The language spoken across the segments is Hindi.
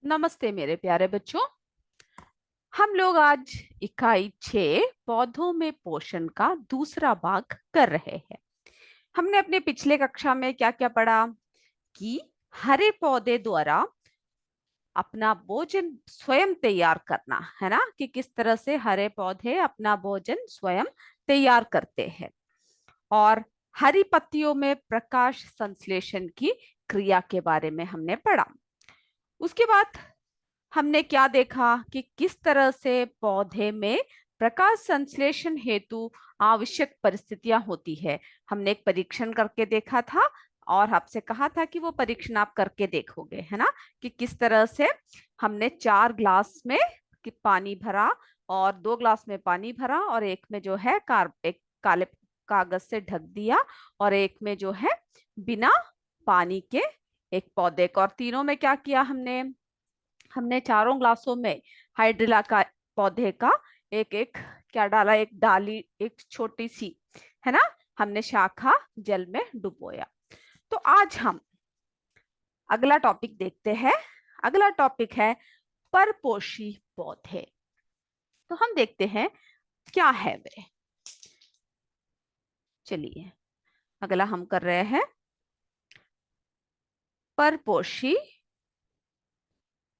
नमस्ते मेरे प्यारे बच्चों। हम लोग आज इकाई 6 पौधों में पोषण का दूसरा भाग कर रहे हैं। हमने अपने पिछले कक्षा में क्या क्या पढ़ा कि हरे पौधे द्वारा अपना भोजन स्वयं तैयार करना है ना, कि किस तरह से हरे पौधे अपना भोजन स्वयं तैयार करते हैं। और हरी पत्तियों में प्रकाश संश्लेषण की क्रिया के बारे में हमने पढ़ा। उसके बाद हमने क्या देखा कि किस तरह से पौधे में प्रकाश संश्लेषण हेतु आवश्यक परिस्थितियां होती है। हमने एक परीक्षण करके देखा था और आपसे कहा था कि वो परीक्षण आप करके देखोगे, है ना, कि किस तरह से हमने 4 ग्लास में कि पानी भरा और 2 ग्लास में पानी भरा और एक में जो है एक काले कागज से ढक दिया और एक में जो है बिना पानी के एक पौधे को, और तीनों में क्या किया हमने हमने चारों ग्लासों में हाइड्रिला का पौधे का एक एक क्या डाला, एक डाली, एक छोटी सी, है ना, हमने शाखा जल में डुबोया। तो आज हम अगला टॉपिक देखते हैं। अगला टॉपिक है परपोषी पौधे। तो हम देखते हैं क्या है वे। चलिए, अगला हम कर रहे हैं परपोषी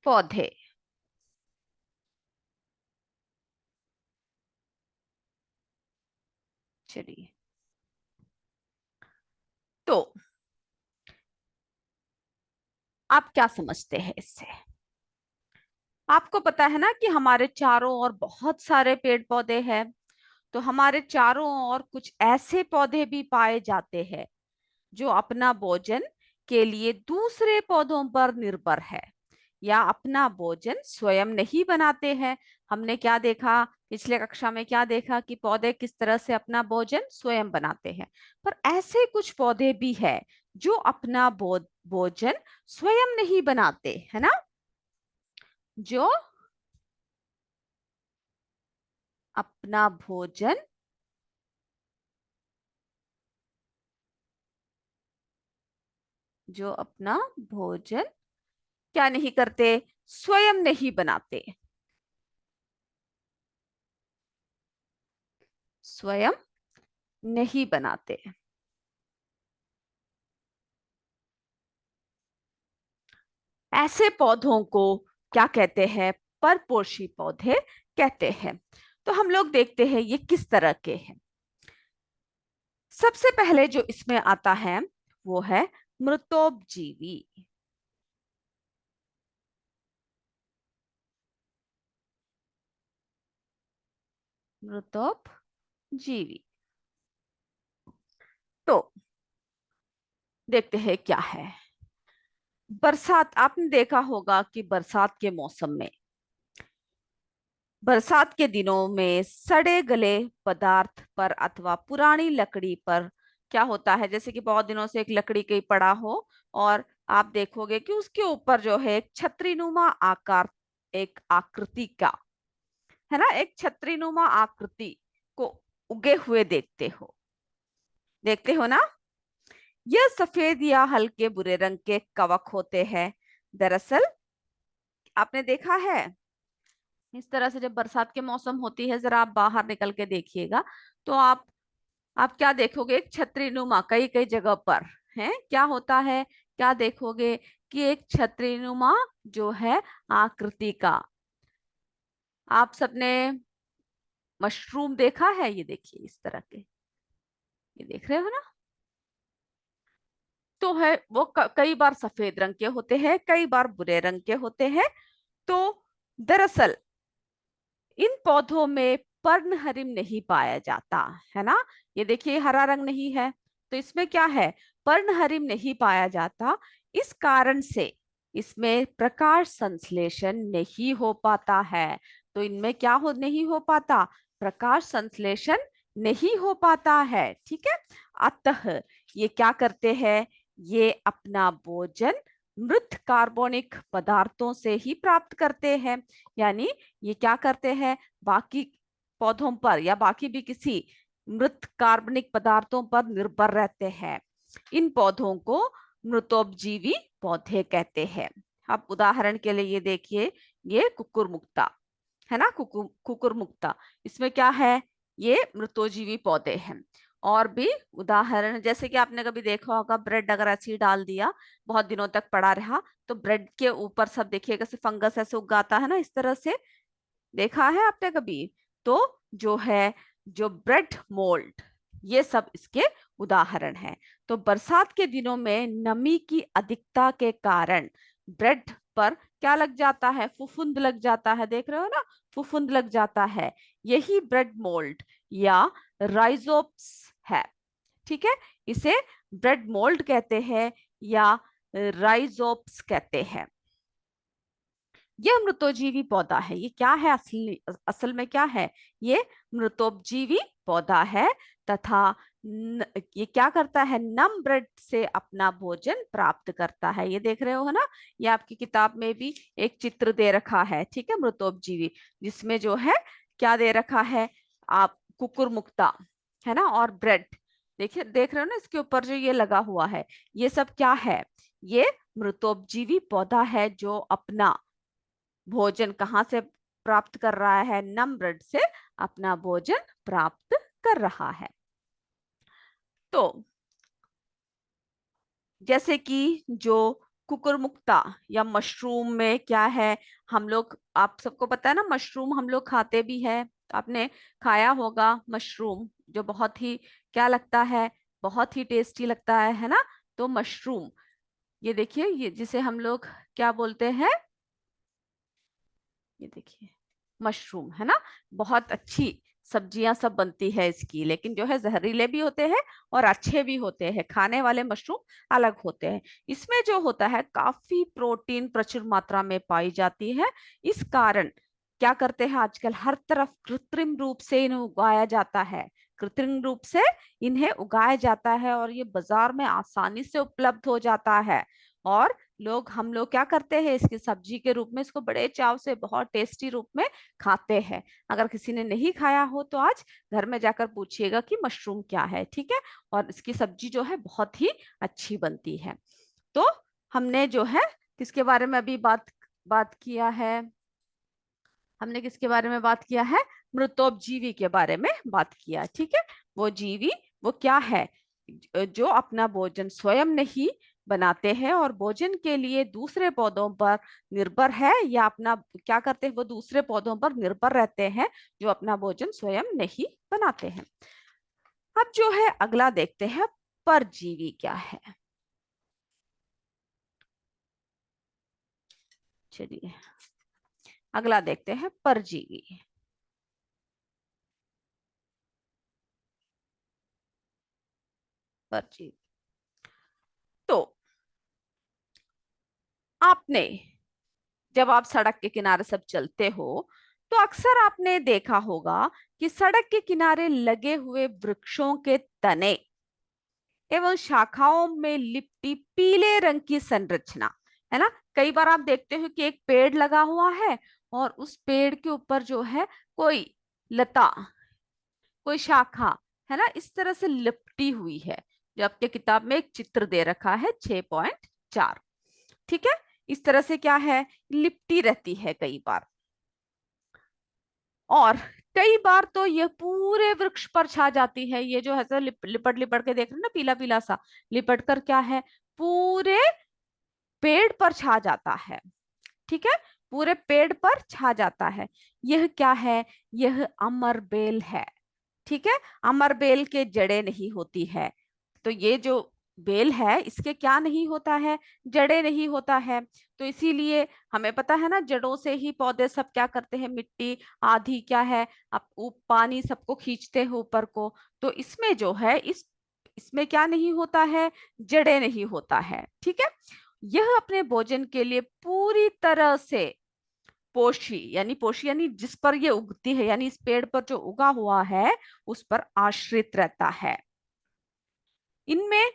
पौधे। चलिए, तो आप क्या समझते हैं इससे। आपको पता है ना कि हमारे चारों ओर बहुत सारे पेड़ पौधे हैं। तो हमारे चारों ओर कुछ ऐसे पौधे भी पाए जाते हैं जो अपना भोजन के लिए दूसरे पौधों पर निर्भर है या अपना भोजन स्वयं नहीं बनाते हैं। हमने क्या देखा पिछले कक्षा में, क्या देखा कि पौधे किस तरह से अपना भोजन स्वयं बनाते हैं। पर ऐसे कुछ पौधे भी है जो अपना भोजन स्वयं नहीं बनाते, है ना, जो अपना भोजन जो अपना भोजन क्या नहीं करते, स्वयं नहीं बनाते, स्वयं नहीं बनाते। ऐसे पौधों को क्या कहते हैं, परपोषी पौधे कहते हैं। तो हम लोग देखते हैं ये किस तरह के हैं। सबसे पहले जो इसमें आता है वो है मृतोपजीवी। मृतोपजीवी, तो देखते हैं क्या है। बरसात, आपने देखा होगा कि बरसात के मौसम में, बरसात के दिनों में सड़े गले पदार्थ पर अथवा पुरानी लकड़ी पर क्या होता है, जैसे कि बहुत दिनों से एक लकड़ी कहीं पड़ा हो और आप देखोगे कि उसके ऊपर जो है एक छतरीनुमा आकार, एक आकृति का, है ना, एक छतरीनुमा आकृति को उगे हुए देखते हो ना। यह सफेद या हल्के भूरे रंग के कवक होते हैं। दरअसल आपने देखा है इस तरह से जब बरसात के मौसम होती है, जरा आप बाहर निकल के देखिएगा तो आप क्या देखोगे, एक छतरीनुमा कई कई जगह पर है, क्या होता है, क्या देखोगे कि एक छतरीनुमा जो है आकृति का। आप सबने मशरूम देखा है, ये देखिए इस तरह के, ये देख रहे हो ना। तो है वो कई बार सफेद रंग के होते हैं, कई बार भूरे रंग के होते हैं। तो दरअसल इन पौधों में पर्णहरिम नहीं पाया जाता, है ना। ये देखिए हरा रंग नहीं है, तो इसमें क्या है, पर्णहरिम नहीं पाया जाता। इस कारण से इसमें प्रकाश संश्लेषण नहीं हो पाता है। तो इनमें क्या हो नहीं हो पाता, प्रकाश संश्लेषण नहीं हो पाता है, ठीक है। अतः ये क्या करते हैं, ये अपना भोजन मृत कार्बनिक पदार्थों से ही प्राप्त करते हैं। यानी ये क्या करते हैं, बाकी पौधों पर या बाकी भी किसी मृत कार्बनिक पदार्थों पर निर्भर रहते हैं। इन पौधों को मृतोपजीवी पौधे कहते हैं। अब उदाहरण के लिए ये देखिए, ये कुकुरमुक्ता है ना, कुकुरमुक्ता, इसमें क्या है, ये मृतोजीवी पौधे हैं। और भी उदाहरण, जैसे कि आपने कभी देखा होगा, ब्रेड अगर ऐसे ही डाल दिया, बहुत दिनों तक पड़ा रहा, तो ब्रेड के ऊपर सब देखिएगा से फंगस ऐसे उगाता है ना, इस तरह से, देखा है आपने कभी? तो जो है, जो ब्रेड मोल्ड, ये सब इसके उदाहरण हैं। तो बरसात के दिनों में नमी की अधिकता के कारण ब्रेड पर क्या लग जाता है, फुफुंद लग जाता है, देख रहे हो ना, फुफुंद लग जाता है। यही ब्रेड मोल्ड या राइजोप्स है। ठीक है, इसे ब्रेड मोल्ड कहते हैं या राइजोप्स कहते हैं। यह मृतोजीवी पौधा है। ये क्या है, असल में क्या है, ये मृतोपजीवी पौधा है तथा ये क्या करता है, नम ब्रेड से अपना भोजन प्राप्त करता है। ये देख रहे हो है ना, ये आपकी किताब में भी एक चित्र दे रखा है, ठीक है, मृतोपजीवी, जिसमें जो है क्या दे रखा है, आप कुकुरमुक्ता है ना, और ब्रेड, देखिए, देख रहे हो ना, इसके ऊपर जो ये लगा हुआ है, ये सब क्या है, ये मृतोपजीवी पौधा है जो अपना भोजन कहाँ से प्राप्त कर रहा है, नम ब्रेड से अपना भोजन प्राप्त कर रहा है। तो जैसे कि जो कुकुरमुक्ता या मशरूम में क्या है, हम लोग, आप सबको पता है ना, मशरूम हम लोग खाते भी है, आपने खाया होगा मशरूम, जो बहुत ही क्या लगता है, बहुत ही टेस्टी लगता है ना। तो मशरूम, ये देखिए, ये जिसे हम लोग क्या बोलते हैं, ये देखिए मशरूम है ना, बहुत अच्छी सब्जियां सब बनती है इसकी, लेकिन जो है जहरीले भी होते हैं और अच्छे भी होते हैं, खाने वाले मशरूम अलग होते हैं। इसमें जो होता है, काफी प्रोटीन प्रचुर मात्रा में पाई जाती है। इस कारण क्या करते हैं, आजकल हर तरफ कृत्रिम रूप से इन्हें उगाया जाता है, कृत्रिम रूप से इन्हें उगाया जाता है और ये बाजार में आसानी से उपलब्ध हो जाता है। और हम लोग क्या करते हैं, इसकी सब्जी के रूप में इसको बड़े चाव से, बहुत टेस्टी रूप में खाते हैं। अगर किसी ने नहीं खाया हो तो आज घर में जाकर पूछिएगा कि मशरूम क्या है, ठीक है। और इसकी सब्जी जो है बहुत ही अच्छी बनती है। तो हमने जो है किसके बारे में अभी बात बात किया है, हमने किसके बारे में बात किया है, मृतोपजीवी के बारे में बात किया, ठीक है। वो जीवी, वो क्या है, जो अपना भोजन स्वयं नहीं बनाते हैं और भोजन के लिए दूसरे पौधों पर निर्भर है, या अपना क्या करते हैं, वो दूसरे पौधों पर निर्भर रहते हैं जो अपना भोजन स्वयं नहीं बनाते हैं। अब जो है अगला देखते हैं, परजीवी क्या है। चलिए अगला देखते हैं, परजीवी। परजीवी, तो आपने, जब आप सड़क के किनारे सब चलते हो, तो अक्सर आपने देखा होगा कि सड़क के किनारे लगे हुए वृक्षों के तने एवं शाखाओं में लिपटी पीले रंग की संरचना, है ना। कई बार आप देखते हो कि एक पेड़ लगा हुआ है और उस पेड़ के ऊपर जो है कोई लता, कोई शाखा, है ना, इस तरह से लिपटी हुई है, जो आपके किताब में एक चित्र दे रखा है 6.4, ठीक है। इस तरह से क्या है, लिपटी रहती है कई बार, और कई बार तो ये पूरे वृक्ष पर छा जाती है। ये जो है सो लिपट लिपट के देख रहे हैं ना, पीला पीला सा, लिपट कर क्या है, पूरे पेड़ पर छा जाता है, ठीक है, पूरे पेड़ पर छा जाता है। यह क्या है, यह अमर बेल है, ठीक है। अमर बेल के जड़ें नहीं होती है, तो ये जो बेल है इसके क्या नहीं होता है, जड़ें नहीं होता है। तो इसीलिए हमें पता है ना, जड़ों से ही पौधे सब क्या करते हैं, मिट्टी आधी क्या है, पानी सबको खींचते हैं ऊपर को। तो इसमें जो है, इसमें क्या नहीं होता है, जड़ें नहीं होता है, ठीक है। यह अपने भोजन के लिए पूरी तरह से पोषी यानी जिस पर ये उगती है, यानी इस पेड़ पर जो उगा हुआ है उस पर आश्रित रहता है। इनमें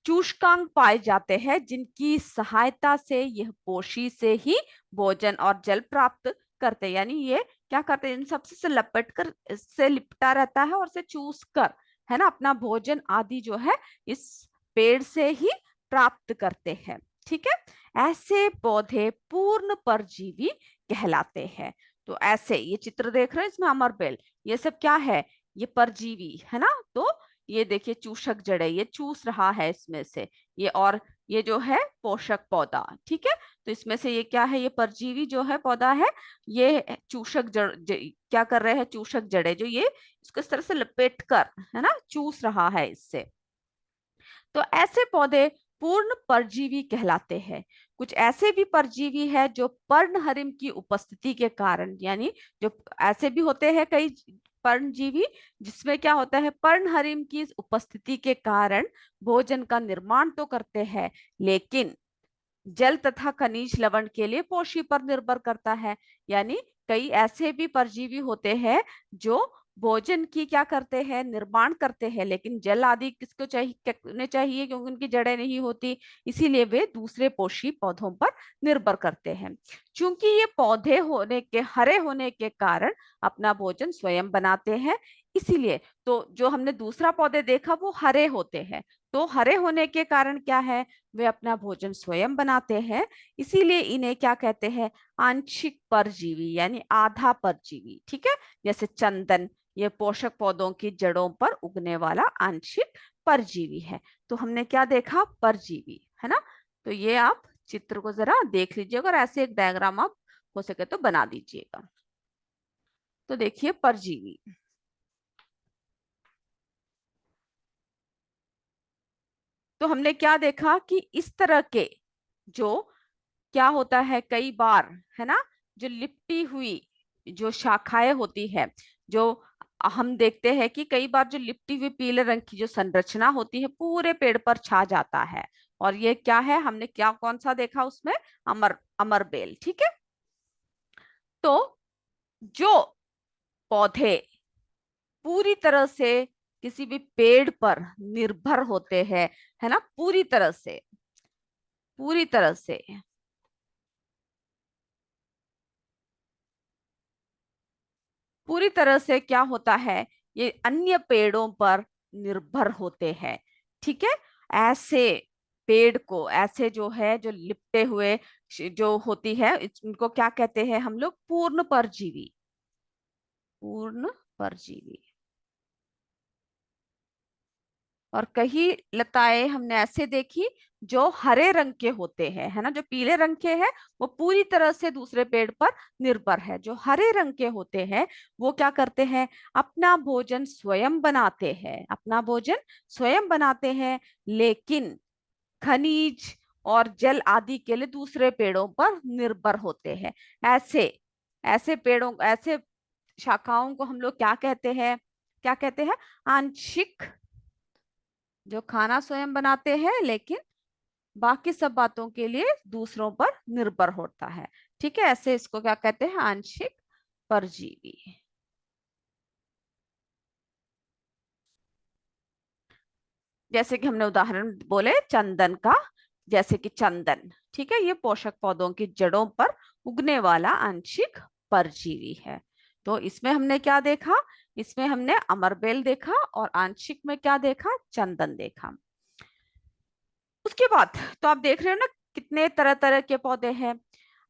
चूषकांग पाए जाते हैं जिनकी सहायता से यह पोषी से ही भोजन और जल प्राप्त करते हैं। यानी ये क्या करते हैं, इन सबसे से लपट कर, इससे लिपटा रहता है और से चूस कर, है ना, अपना भोजन आदि जो है इस पेड़ से ही प्राप्त करते हैं, ठीक है, ऐसे पौधे पूर्ण परजीवी कहलाते हैं। तो ऐसे ये चित्र देख रहे हैं, इसमें अमरबेल, ये सब क्या है, ये परजीवी है ना। तो ये देखिए चूषक जड़े, ये चूस रहा है इसमें से ये, और ये जो है पोषक पौधा, ठीक है। तो इसमें से ये क्या है, ये परजीवी जो है पौधा है, ये चूषक क्या कर रहे हैं, चूषक जड़े जो ये इसको इस तरह से लपेट कर, है ना, चूस रहा है इससे। तो ऐसे पौधे पूर्ण परजीवी कहलाते हैं। कुछ ऐसे भी परजीवी है जो पर्णहरिम की उपस्थिति के कारण, यानी जो ऐसे भी होते हैं कई पर्णजीवी जिसमें क्या होता है, पर्णहरिम की उपस्थिति के कारण भोजन का निर्माण तो करते हैं, लेकिन जल तथा खनिज लवण के लिए पोषी पर निर्भर करता है। यानी कई ऐसे भी परजीवी होते हैं जो भोजन की क्या करते हैं, निर्माण करते हैं, लेकिन जल आदि किसको चाहिए क्योंकि उनकी जड़ें नहीं होती, इसीलिए वे दूसरे पोषी पौधों पर निर्भर करते हैं। चूंकि ये पौधे होने के हरे होने के कारण अपना भोजन स्वयं बनाते हैं, इसीलिए तो जो हमने दूसरा पौधे देखा वो हरे होते हैं, तो हरे होने के कारण क्या है, वे अपना भोजन स्वयं बनाते हैं, इसीलिए इन्हें क्या कहते हैं, आंशिक परजीवी यानी आधा परजीवी, ठीक है। जैसे चंदन, ये पोषक पौधों की जड़ों पर उगने वाला आंशिक परजीवी है। तो हमने क्या देखा, परजीवी, है ना। तो ये आप चित्र को जरा देख लीजिएगा और ऐसे एक डायग्राम आप हो सके तो बना दीजिएगा। तो देखिए परजीवी, तो हमने क्या देखा कि इस तरह के जो क्या होता है कई बार, है ना, जो लिपटी हुई जो शाखाएं होती है, जो हम देखते हैं कि कई बार जो लिपटी हुई पीले रंग की जो संरचना होती है पूरे पेड़ पर छा जाता है, और ये क्या है, हमने क्या कौन सा देखा उसमें, अमरबेल, ठीक है। तो जो पौधे पूरी तरह से किसी भी पेड़ पर निर्भर होते हैं, है ना, पूरी तरह से, पूरी तरह से, पूरी तरह से क्या होता है, ये अन्य पेड़ों पर निर्भर होते हैं, ठीक है। ऐसे पेड़ को, ऐसे जो है जो लिपटे हुए जो होती है इनको क्या कहते हैं हम लोग, पूर्ण परजीवी, पूर्ण परजीवी। और कई लताएं हमने ऐसे देखी जो हरे रंग के होते हैं, है ना, जो पीले रंग के हैं वो पूरी तरह से दूसरे पेड़ पर निर्भर है, जो हरे रंग के होते हैं वो क्या करते हैं, अपना भोजन स्वयं बनाते हैं, अपना भोजन स्वयं बनाते हैं, लेकिन खनिज और जल आदि के लिए दूसरे पेड़ों पर निर्भर होते हैं। ऐसे ऐसे पेड़ों, ऐसे शाखाओं को हम लोग क्या कहते हैं, क्या कहते हैं, आंशिक, जो खाना स्वयं बनाते हैं लेकिन बाकी सब बातों के लिए दूसरों पर निर्भर होता है, ठीक है। ऐसे इसको क्या कहते हैं, आंशिक परजीवी। जैसे कि हमने उदाहरण बोले चंदन का, जैसे कि चंदन, ठीक है, ये पोषक पौधों की जड़ों पर उगने वाला आंशिक परजीवी है। तो इसमें हमने क्या देखा, इसमें हमने अमरबेल देखा और आंशिक में क्या देखा, चंदन देखा। उसके बाद तो आप देख रहे हो ना कितने तरह तरह के पौधे हैं।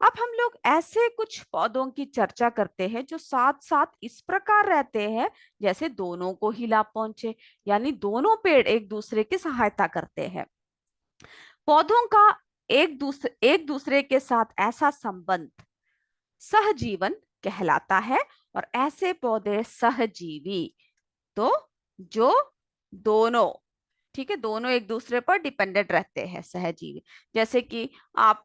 अब हम लोग ऐसे कुछ पौधों की चर्चा करते हैं जो साथ साथ इस प्रकार रहते हैं जैसे दोनों को ही लाभ पहुंचे, यानी दोनों पेड़ एक दूसरे की सहायता करते हैं। पौधों का एक दूसरे के साथ ऐसा संबंध सहजीवन कहलाता है, और ऐसे पौधे सहजीवी, तो जो दोनों, ठीक है, दोनों एक दूसरे पर डिपेंडेंट रहते हैं, सहजीवी। जैसे कि आप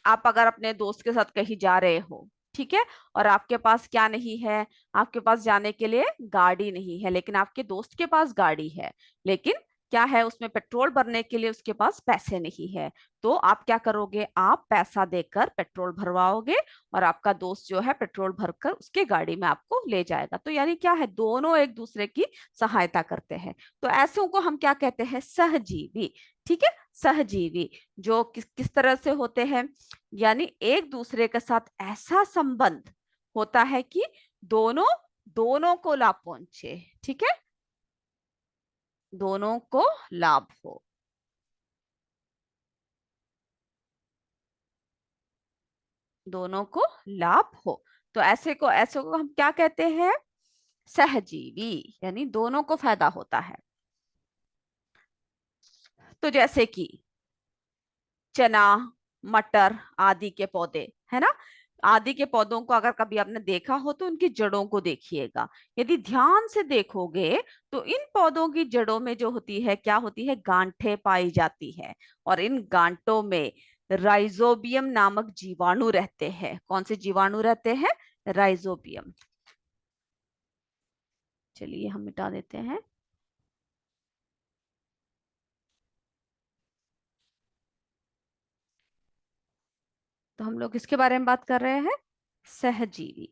आप अगर अपने दोस्त के साथ कहीं जा रहे हो, ठीक है, और आपके पास क्या नहीं है, आपके पास जाने के लिए गाड़ी नहीं है, लेकिन आपके दोस्त के पास गाड़ी है, लेकिन क्या है, उसमें पेट्रोल भरने के लिए उसके पास पैसे नहीं है, तो आप क्या करोगे, आप पैसा देकर पेट्रोल भरवाओगे, और आपका दोस्त जो है पेट्रोल भरकर उसके गाड़ी में आपको ले जाएगा। तो यानी क्या है, दोनों एक दूसरे की सहायता करते हैं। तो ऐसों को हम क्या कहते हैं, सहजीवी, ठीक है, सहजीवी। जो किस तरह से होते हैं, यानी एक दूसरे के साथ ऐसा संबंध होता है कि दोनों दोनों को लाभ पहुंचे, ठीक है, दोनों को लाभ हो। दोनों को लाभ हो। तो ऐसे को हम क्या कहते हैं? सहजीवी, यानी दोनों को फायदा होता है। तो जैसे कि चना, मटर आदि के पौधे, है ना, आदि के पौधों को अगर कभी आपने देखा हो तो उनकी जड़ों को देखिएगा। यदि ध्यान से देखोगे तो इन पौधों की जड़ों में जो होती है, क्या होती है, गांठें पाई जाती है। और इन गांठों में राइजोबियम नामक जीवाणु रहते हैं। कौन से जीवाणु रहते हैं? राइजोबियम। चलिए हम मिटा देते हैं। तो हम लोग किसके बारे में बात कर रहे हैं? सहजीवी।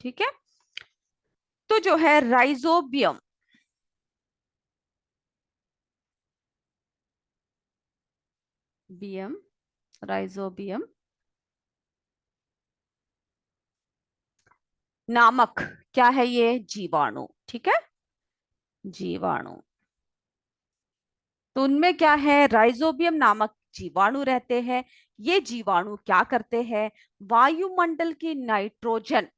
ठीक है। तो जो है राइजोबियम, बियम, राइजोबियम नामक क्या है? ये जीवाणु। ठीक है, जीवाणु। तो उनमें क्या है? राइजोबियम नामक जीवाणु रहते हैं। ये जीवाणु क्या करते हैं? वायुमंडल की नाइट्रोजन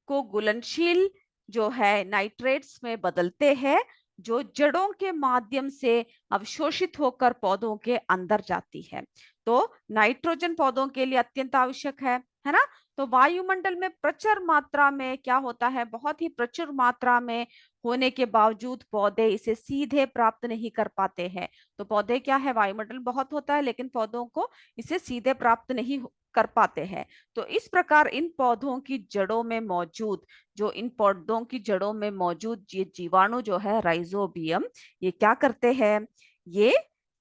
को घुलनशील जो है नाइट्रेट्स में बदलते हैं, जो जड़ों के माध्यम से अवशोषित होकर पौधों के अंदर जाती है। तो नाइट्रोजन पौधों के लिए अत्यंत आवश्यक है ना। तो वायुमंडल में प्रचुर मात्रा में क्या होता है? बहुत ही प्रचुर मात्रा में होने के बावजूद पौधे इसे सीधे प्राप्त नहीं कर पाते हैं। तो पौधे क्या है, वायुमंडल बहुत होता है लेकिन पौधों को इसे सीधे प्राप्त नहीं कर पाते हैं। तो इस प्रकार इन पौधों की जड़ों में मौजूद, जो इन पौधों की जड़ों में मौजूद ये जीवाणु जो है राइजोबियम, ये क्या करते हैं? ये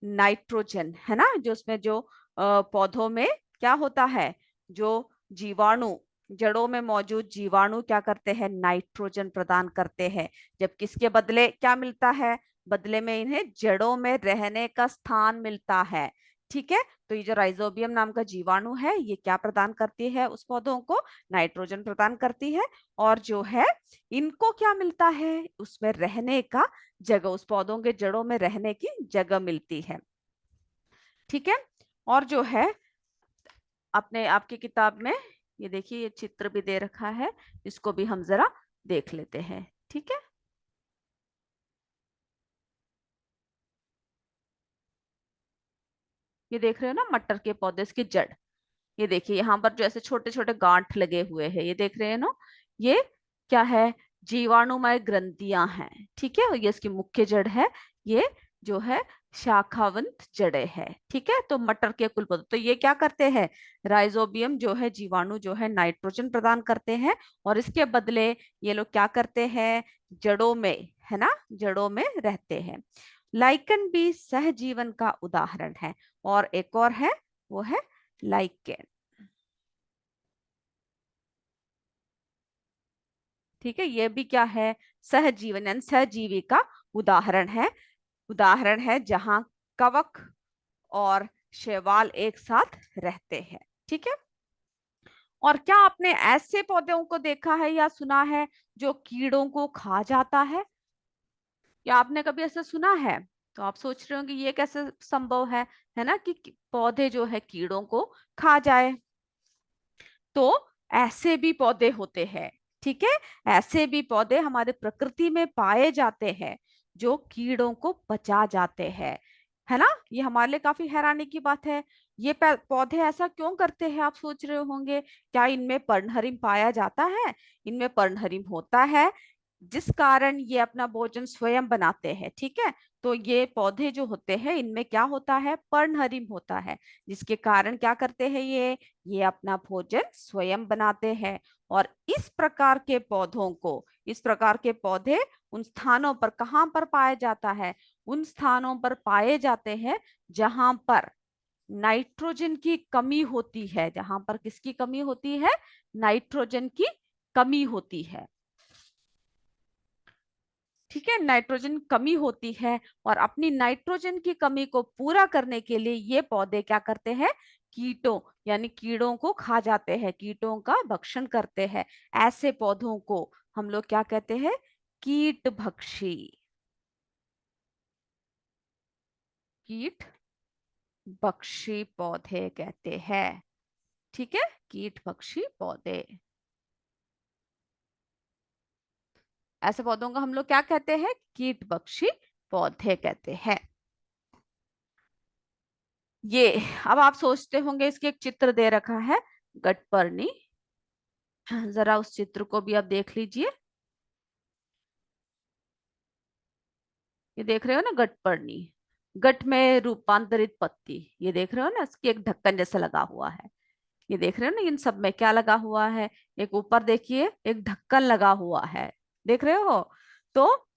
नाइट्रोजन, है ना, जो उसमें जो पौधों में क्या होता है, जो जीवाणु, जड़ों में मौजूद जीवाणु क्या करते हैं? नाइट्रोजन प्रदान करते हैं। जब किसके बदले क्या मिलता है? बदले में इन्हें जड़ों में रहने का स्थान मिलता है। ठीक है। तो ये जो राइजोबियम नाम का जीवाणु है, ये क्या प्रदान करती है उस पौधों को? नाइट्रोजन प्रदान करती है। और जो है इनको क्या मिलता है? उसमें रहने का जगह, उस पौधों के जड़ों में रहने की जगह मिलती है। ठीक है। और जो है अपने आपकी किताब में ये देखिए, ये चित्र भी दे रखा है, इसको भी हम जरा देख लेते हैं। ठीक है। ये देख रहे हो ना, मटर के पौधे, इसकी जड़। ये देखिए यहाँ पर जो ऐसे छोटे छोटे गांठ लगे हुए हैं, ये देख रहे हैं ना, ये क्या है? जीवाणुमय ग्रंथियां हैं। ठीक है, ये इसकी मुख्य जड़ है। ये जो है शाखावंत जड़ें है। ठीक है। तो मटर के कुल पौधे, तो ये क्या करते हैं? राइजोबियम जो है जीवाणु जो है नाइट्रोजन प्रदान करते हैं, और इसके बदले ये लोग क्या करते हैं? जड़ों में, है ना, जड़ों में रहते हैं। लाइकन भी सहजीवन का उदाहरण है। और एक और है, वो है लाइकेन। ठीक है, ये भी क्या है? सहजीवन यानी सहजीवी का उदाहरण है। उदाहरण है जहां कवक और शैवाल एक साथ रहते हैं। ठीक है। और क्या आपने ऐसे पौधों को देखा है या सुना है जो कीड़ों को खा जाता है? या आपने कभी ऐसा सुना है? तो आप सोच रहे होंगे ये कैसे संभव है ना, कि पौधे जो है कीड़ों को खा जाए। तो ऐसे भी पौधे होते हैं। ठीक है, ऐसे भी पौधे हमारे प्रकृति में पाए जाते हैं जो कीड़ों को बचा जाते हैं। है ना, ये हमारे लिए काफी हैरानी की बात है। ये पौधे ऐसा क्यों करते हैं, आप सोच रहे होंगे। क्या इनमें पर्णहरिम पाया जाता है? इनमें पर्णहरिम होता है, जिस कारण ये अपना भोजन स्वयं बनाते हैं। ठीक है। तो ये पौधे जो होते हैं, इनमें क्या होता है? पर्णहरिम होता है, जिसके कारण क्या करते हैं? ये अपना भोजन स्वयं बनाते हैं। और इस प्रकार के पौधों को, इस प्रकार के पौधे उन स्थानों पर, कहाँ पर पाया जाता है? उन स्थानों पर पाए जाते हैं जहां पर नाइट्रोजन की कमी होती है। जहां पर किसकी कमी होती है? नाइट्रोजन की कमी होती है। ठीक है, नाइट्रोजन कमी होती है। और अपनी नाइट्रोजन की कमी को पूरा करने के लिए ये पौधे क्या करते हैं? कीटों, यानी कीड़ों को खा जाते हैं, कीटों का भक्षण करते हैं। ऐसे पौधों को हम लोग क्या कहते हैं? कीट भक्षी। कीट भक्षी पौधे कहते हैं। ठीक है, कीट भक्षी पौधे। ऐसे पौधों को हम लोग क्या कहते हैं? कीट भक्षी पौधे कहते हैं। ये अब आप सोचते होंगे इसके एक चित्र दे रखा है, गटपर्णी। जरा उस चित्र को भी आप देख लीजिए। ये देख रहे हो ना, गटपर्णी, गट में रूपांतरित पत्ती, ये देख रहे हो ना, इसकी एक ढक्कन जैसा लगा हुआ है। ये देख रहे हो ना, इन सब में क्या लगा हुआ है? एक ऊपर देखिए, एक ढक्कन लगा हुआ है, देख रहे हो? तो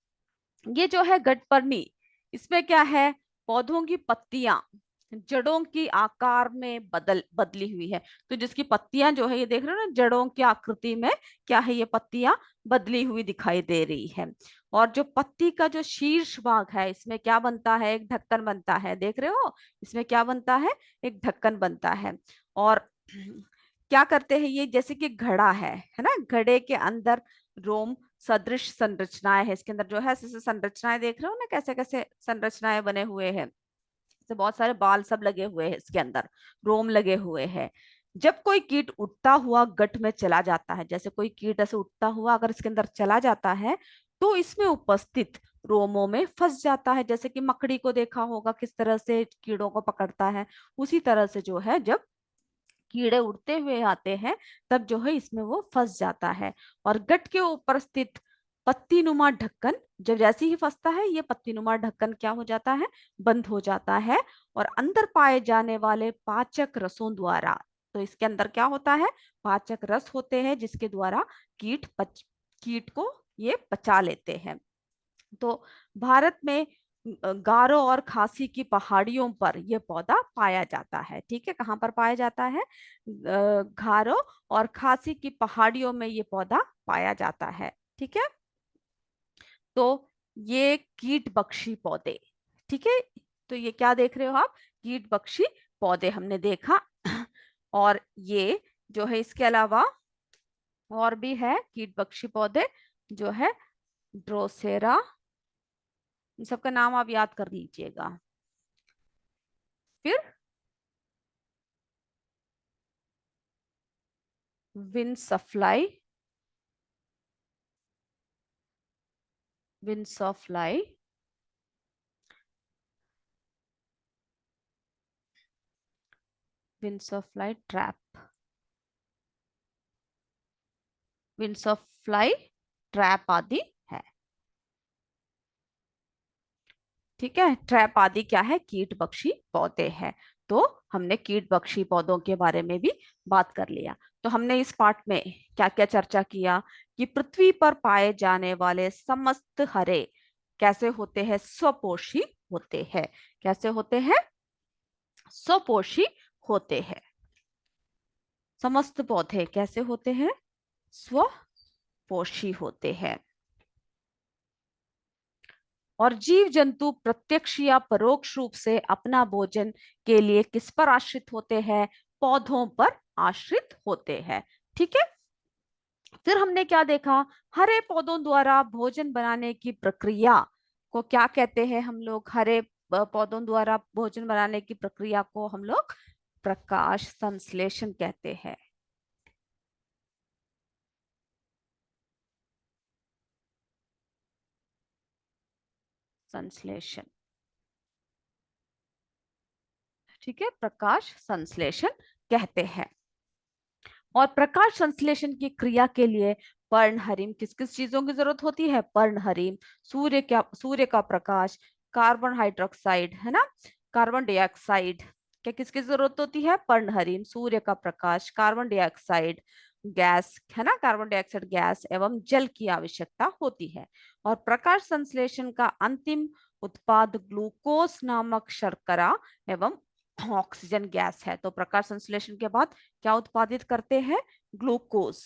ये जो है गटपर्णी, इसमें क्या है? पौधों की पत्तियां जड़ों की आकार में बदली हुई है। तो जिसकी पत्तियां जो है, ये देख रहे हो ना, जड़ों की आकृति में क्या है? ये पत्तियां बदली हुई दिखाई दे रही है। और जो पत्ती का जो शीर्ष भाग है, इसमें क्या बनता है? एक ढक्कन बनता है, देख रहे हो? इसमें क्या बनता है? एक ढक्कन बनता है। और क्या करते हैं ये? जैसे कि घड़ा है ना, घड़े के अंदर रोम सदृश संरचनाएं है, इसके अंदर जो है ऐसे संरचनाएं, देख रहे हो ना कैसे कैसे संरचनाएं बने हुए हैं। तो बहुत सारे बाल सब लगे हुए हैं इसके अंदर, रोम लगे हुए हैं। जब कोई कीट उड़ता हुआ गट में चला जाता है, जैसे कोई कीट ऐसे उड़ता हुआ अगर इसके अंदर चला जाता है, तो इसमें उपस्थित रोमों में फंस जाता है। जैसे कि मकड़ी को देखा होगा किस तरह से कीड़ों को पकड़ता है, उसी तरह से जो है जब कीड़े उड़ते हुए आते हैं, तब जो है इसमें वो फंस जाता है। और गट के ऊपर स्थित पत्तीनुमा ढक्कन, जब जैसे ही फंसता है, ये पत्तीनुमा ढक्कन क्या हो जाता है? बंद हो जाता है। और अंदर पाए जाने वाले पाचक रसों द्वारा, तो इसके अंदर क्या होता है? पाचक रस होते हैं, जिसके द्वारा कीट को ये पचा लेते हैं। तो भारत में गारो और खासी की पहाड़ियों पर यह पौधा पाया जाता है। ठीक है, कहाँ पर पाया जाता है? गारो और खासी की पहाड़ियों में ये पौधा पाया जाता है। ठीक है, तो ये कीट बख्शी पौधे। ठीक है, तो ये क्या देख रहे हो आप? कीट बख्शी पौधे हमने देखा। और ये जो है, इसके अलावा और भी है कीट बख्शी पौधे, जो है ड्रोसेरा। इन सबका नाम आप याद कर लीजिएगा। फिर विंडसफ्लाई, विंडसफ्लाई, विंडसफ्लाई ट्रैप, विंडसफ्लाई ट्रैप आदि है। ठीक है, ट्रैप आदि क्या है? कीट बख्शी पौधे हैं। तो हमने कीट बख्शी पौधों के बारे में भी बात कर लिया। तो हमने इस पार्ट में क्या क्या चर्चा किया? कि पृथ्वी पर पाए जाने वाले समस्त हरे कैसे होते हैं? स्वपोषी होते हैं। कैसे होते हैं? स्वपोषी होते हैं। समस्त पौधे कैसे होते हैं? स्वपोषी होते हैं। और जीव जंतु प्रत्यक्ष या परोक्ष रूप से अपना भोजन के लिए किस पर आश्रित होते हैं? पौधों पर आश्रित होते हैं। ठीक है, फिर हमने क्या देखा? हरे पौधों द्वारा भोजन बनाने की प्रक्रिया को क्या कहते हैं हम लोग? हरे पौधों द्वारा भोजन बनाने की प्रक्रिया को हम लोग प्रकाश संश्लेषण कहते हैं। संश्लेषण, ठीक है, प्रकाश संश्लेषण कहते हैं। और प्रकाश संश्लेषण की क्रिया के लिए पर्णहरिम किस किस चीजों की जरूरत होती है? पर्णहरिम, सूर्य का प्रकाश, कार्बन हाइड्रोक्साइड, है ना, कार्बन डाइऑक्साइड, क्या किसकी जरूरत होती है? पर्णहरिम, सूर्य का प्रकाश, कार्बन डाइऑक्साइड गैस, है ना, कार्बन डाइऑक्साइड गैस एवं जल की आवश्यकता होती है। और प्रकाश संश्लेषण का अंतिम उत्पाद ग्लूकोज नामक शर्करा एवं ऑक्सीजन गैस है। तो प्रकाश संश्लेषण के बाद क्या उत्पादित करते हैं? ग्लूकोज।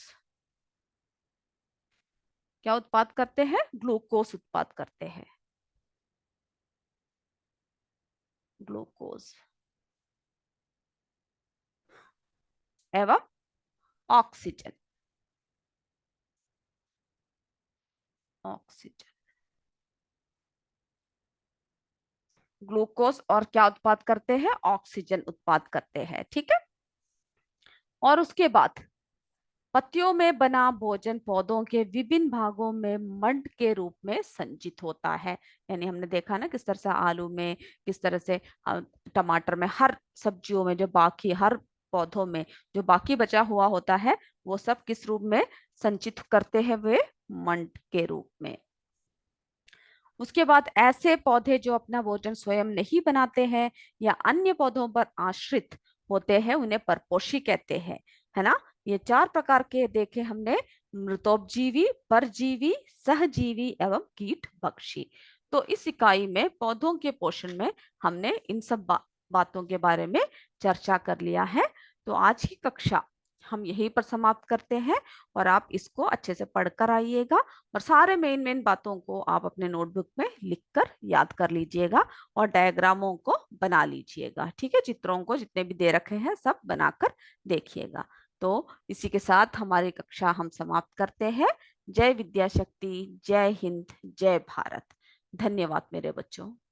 क्या उत्पाद करते हैं? ग्लूकोज उत्पाद करते हैं, ग्लूकोज एवं ऑक्सीजन, ऑक्सीजन ग्लूकोज और क्या उत्पाद करते हैं, ऑक्सीजन उत्पाद करते हैं। ठीक है। और उसके बाद पत्तियों में बना भोजन पौधों के विभिन्न भागों में मंड के रूप में संचित होता है। यानी हमने देखा ना किस तरह से आलू में, किस तरह से टमाटर में, हर सब्जियों में जो बाकी, हर पौधों में जो बाकी बचा हुआ होता है, वो सब किस रूप में संचित करते हैं, वे मंड के रूप में। उसके बाद ऐसे पौधे जो अपना भोजन स्वयं नहीं बनाते हैं या अन्य पौधों पर आश्रित होते हैं, उन्हें परपोषी कहते हैं। है ना। ये चार प्रकार के देखे हमने, मृतोपजीवी, परजीवी, सहजीवी एवं कीट भक्षी। तो इस इकाई में पौधों के पोषण में हमने इन सब बातों के बारे में चर्चा कर लिया है। तो आज की कक्षा हम यहीं पर समाप्त करते हैं, और आप इसको अच्छे से पढ़कर आइएगा, और सारे मेन मेन बातों को आप अपने नोटबुक में लिखकर याद कर लीजिएगा, और डायग्रामों को बना लीजिएगा। ठीक है। चित्रों को जितने भी दे रखे हैं सब बनाकर देखिएगा। तो इसी के साथ हमारी कक्षा हम समाप्त करते हैं। जय विद्या शक्ति, जय हिंद, जय भारत। धन्यवाद मेरे बच्चों।